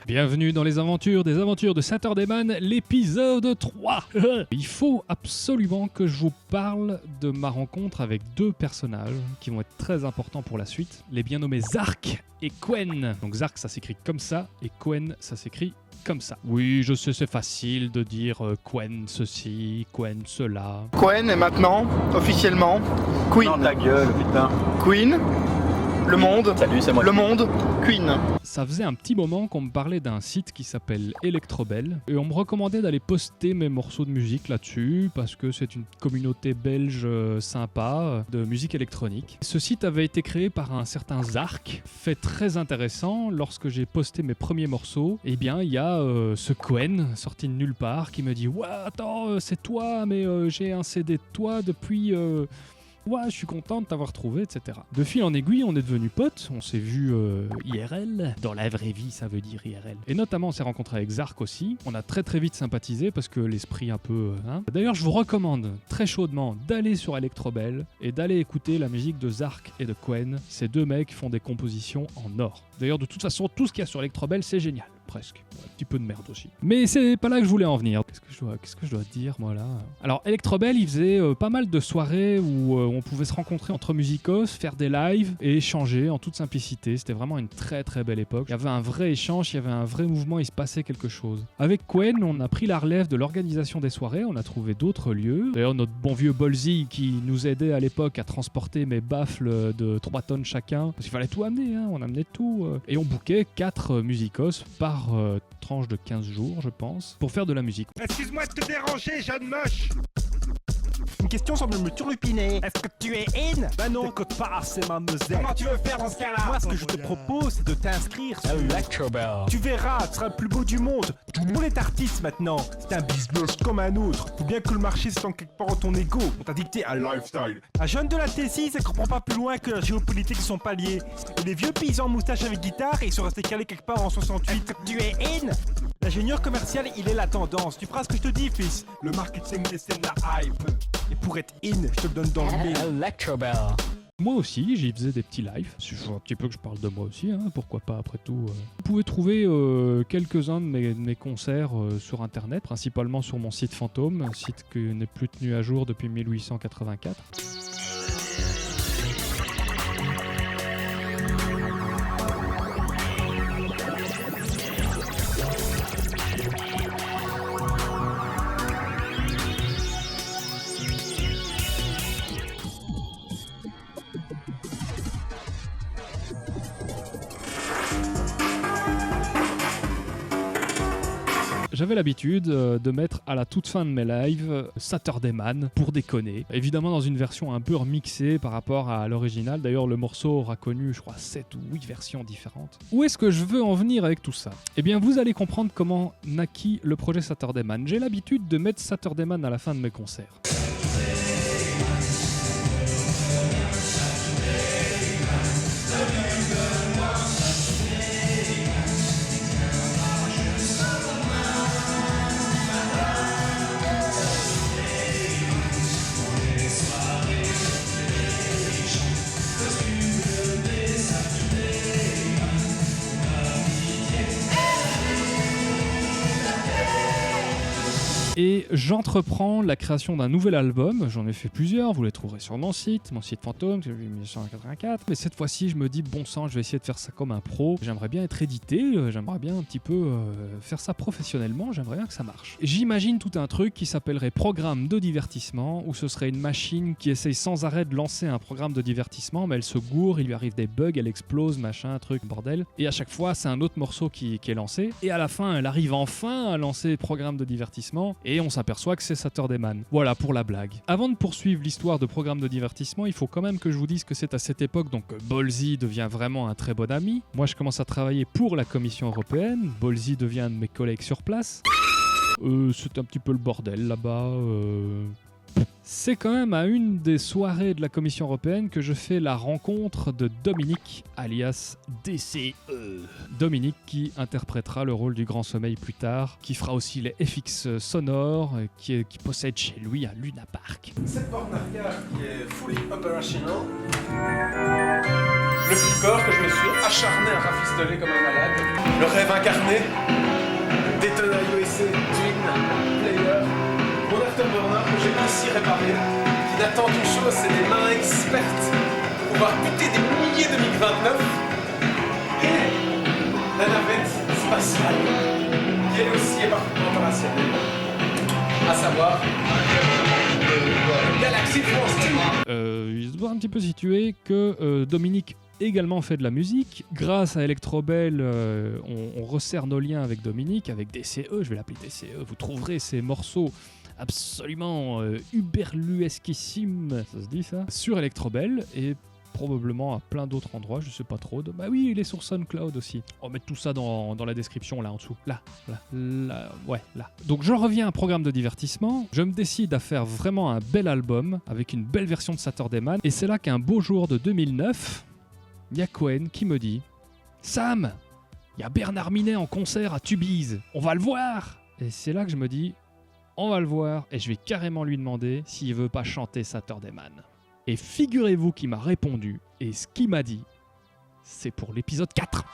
Bienvenue dans les aventures de Saturday Man, l'épisode 3. Il faut absolument que je vous parle de ma rencontre avec deux personnages qui vont être très importants pour la suite, les bien nommés Zark et Quen. Donc Zark ça s'écrit comme ça et Quen ça s'écrit comme ça. Oui, je sais, c'est facile de dire Quen ceci, Quen cela. Quen est maintenant, officiellement, Queen. Non, ta gueule, putain. Queen, le monde, Salut, c'est moi. le monde, Queen. Ça faisait un petit moment qu'on me parlait d'un site qui s'appelle Electrobel et on me recommandait d'aller poster mes morceaux de musique là-dessus parce que c'est une communauté belge sympa de musique électronique. Ce site avait été créé par un certain Zark, fait très intéressant. Lorsque j'ai posté mes premiers morceaux, eh bien il y a ce Quen sorti de nulle part qui me dit « Ouais, attends, c'est toi, mais j'ai un CD de toi depuis... Ouais, je suis content de t'avoir trouvé, etc. » De fil en aiguille, on est devenus potes, on s'est vu IRL. Dans la vraie vie, ça veut dire IRL. Et notamment, on s'est rencontré avec Zark aussi. On a très très vite sympathisé parce que l'esprit un peu... D'ailleurs, je vous recommande très chaudement d'aller sur Electrobel et d'aller écouter la musique de Zark et de Quen. Ces deux mecs font des compositions en or. D'ailleurs, de toute façon, tout ce qu'il y a sur Electrobel, c'est génial. Presque. Un petit peu de merde aussi. Mais c'est pas là que je voulais en venir. Qu'est-ce que je dois dire, moi, là ? Alors, Electrobel, il faisait pas mal de soirées où on pouvait se rencontrer entre musicos, faire des lives et échanger en toute simplicité. C'était vraiment une très très belle époque. Il y avait un vrai échange, il y avait un vrai mouvement, il se passait quelque chose. Avec Quen, on a pris la relève de l'organisation des soirées, on a trouvé d'autres lieux. D'ailleurs, notre bon vieux Bolzi qui nous aidait à l'époque à transporter mes baffles de 3 tonnes chacun. Parce qu'il fallait tout amener, hein, on amenait tout. Et on bookait 4 musicos par tranche de 15 jours, je pense, pour faire de la musique. Excuse-moi de te déranger, jeune moche. Une question semble me turlupiner. Est-ce que tu es in? Bah non, t'écoutes pas assez ma musique. Comment tu veux faire dans ce cas-là? Moi, ce que je te propose, c'est de t'inscrire sur Electrobel. Tu verras, tu seras le plus beau du monde. Tout le monde est artiste maintenant. C'est un business comme un autre. Faut bien que le marché se sente quelque part en ton ego. On t'a dicté un lifestyle. Un jeune de la T6, elle comprend pas plus loin que la géopolitique sont pas liés. Et les vieux paysans moustaches avec guitare, ils sont restés calés quelque part en 68. Est-ce que tu es in? L'ingénieur commercial, il est la tendance. Tu feras ce que je te dis, fils. Le marketing, c'est de la hype. Et pour être in, je te le donne dans le mille. Electrobel. Moi aussi, j'y faisais des petits lives. Il faut un petit peu que je parle de moi aussi, hein, pourquoi pas après tout. Vous pouvez trouver quelques-uns de mes concerts sur internet, principalement sur mon site fantôme, un site qui n'est plus tenu à jour depuis 1884. J'avais l'habitude de mettre à la toute fin de mes lives Saturday Man pour déconner. Évidemment dans une version un peu remixée par rapport à l'original. D'ailleurs le morceau aura connu je crois 7 ou 8 versions différentes. Où est-ce que je veux en venir avec tout ça ? Eh bien vous allez comprendre comment naquit le projet Saturday Man. J'ai l'habitude de mettre Saturday Man à la fin de mes concerts. Et j'entreprends la création d'un nouvel album, j'en ai fait plusieurs, vous les trouverez sur mon site fantôme, c'est 1984. Mais cette fois-ci, je me dis, bon sang, je vais essayer de faire ça comme un pro. J'aimerais bien être édité, j'aimerais bien un petit peu faire ça professionnellement, j'aimerais bien que ça marche. J'imagine tout un truc qui s'appellerait programme de divertissement, où ce serait une machine qui essaye sans arrêt de lancer un programme de divertissement, mais elle se gourre, il lui arrive des bugs, elle explose, machin, truc, bordel. Et à chaque fois, c'est un autre morceau qui est lancé. Et à la fin, elle arrive enfin à lancer programme de divertissement. Et on s'aperçoit que c'est Saturday Man. Voilà pour la blague. Avant de poursuivre l'histoire de programme de divertissement, il faut quand même que je vous dise que c'est à cette époque donc Bolzi devient vraiment un très bon ami. Moi je commence à travailler pour la Commission européenne. Bolzi devient un de mes collègues sur place. C'est un petit peu le bordel là-bas. C'est quand même à une des soirées de la Commission européenne que je fais la rencontre de Dominique, alias DCE. Dominique qui interprétera le rôle du Grand Sommeil plus tard, qui fera aussi les FX sonores, qui possède chez lui un Luna Park. Cette borne d'arcade qui est fully operational. Le depuis peur que je me suis acharné à rafistoler comme un malade. Le rêve incarné, Daytona USA, Twin, Player, mon afterburner que j'ai aussi réparé, qui n'attend qu'une chose, c'est des mains expertes pour pouvoir buter des milliers de MiG-29 et la navette spatiale, qui elle aussi est parfaitement opérationnelle, à savoir Galaxy Force 2. Il se doit un petit peu situer que Dominique également fait de la musique. Grâce à Electrobel, on resserre nos liens avec Dominique, avec DCE, je vais l'appeler DCE. Vous trouverez ces morceaux absolument uberluesquissimes, ça se dit ça, sur Electrobel et probablement à plein d'autres endroits, je sais pas trop. Bah oui, il est sur SoundCloud aussi. On va mettre tout ça dans la description là en dessous. Là. Donc je reviens à un programme de divertissement. Je me décide à faire vraiment un bel album avec une belle version de Saturday Man. Et c'est là qu'un beau jour de 2009, il y a Cohen qui me dit « Sam, il y a Bernard Minet en concert à Tubize, on va le voir !» Et c'est là que je me dis « On va le voir et je vais carrément lui demander s'il veut pas chanter Saturday Man. » Et figurez-vous qu'il m'a répondu, et ce qu'il m'a dit, c'est pour l'épisode 4.